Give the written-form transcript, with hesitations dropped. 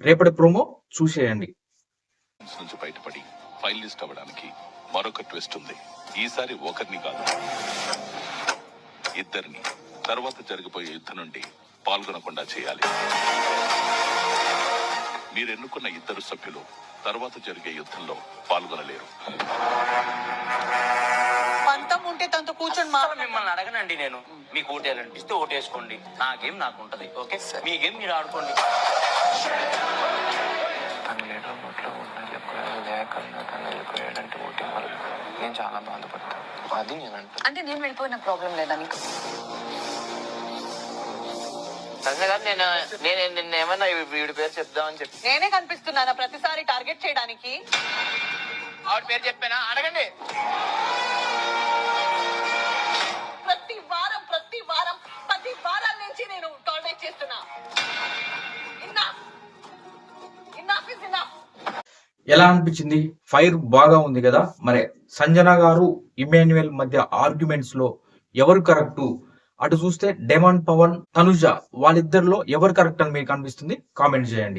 రేపటి ప్రోమో చూసేయండి. నుంచి బయటపడి ఫైల్ లిస్ట్ అవ్వడానికి మరొక ట్విస్ట్ ఉంది. ఈసారి ఒకరిని కాదు, ఇద్దరిని తర్వాత జరగబోయే యుద్ధం నుండి పాల్గొనకుండా చేయాలి. మీరు ఎన్నుకున్న ఇద్దరు సభ్యులు తర్వాత జరిగే యుద్ధంలో పాల్గొనలేరు. పంతం ఉంటే తనతో కూర్చొని మిమ్మల్ని అడగనండి. నేను మీకు ఓటేయాలనిపిస్తే ఓటేసుకోండి. నా గేమ్ నాకు ఉంటది. ఓకే, మీ గేమ్ మీరు ఆడుకోండి. లేకపోయాడంటే ఓటింగ్ వల్ల నేను చాలా బాధపడతాను. అది నేను అంటే నేను వెళ్ళిపోయిన ప్రాబ్లం లేదా నీకు? నేను ఏమన్నా వీడి పేరు చెప్దామని చెప్పి నేనే కనిపిస్తున్నానా ప్రతిసారి టార్గెట్ చేయడానికి? ఆవిడ పేరు చెప్పానా? అడగండి. ప్రతి వారం 10 వారాల నుంచి నేను టార్గెట్ చేస్తున్నా. Enough is enough. ఎలా అనిపించింది? ఫైర్ బాగా ఉంది కదా. మరి సంజన గారు ఇమాన్యుయల్ మధ్య ఆర్గ్యుమెంట్స్ లో ఎవరు కరెక్ట్? అటు చూస్తే డెమాన్ పవన్, తనుజ వాళ్ళిద్దరిలో ఎవరు కరెక్ట్ అని మీకు అనిపిస్తుంది? కామెంట్ చేయండి.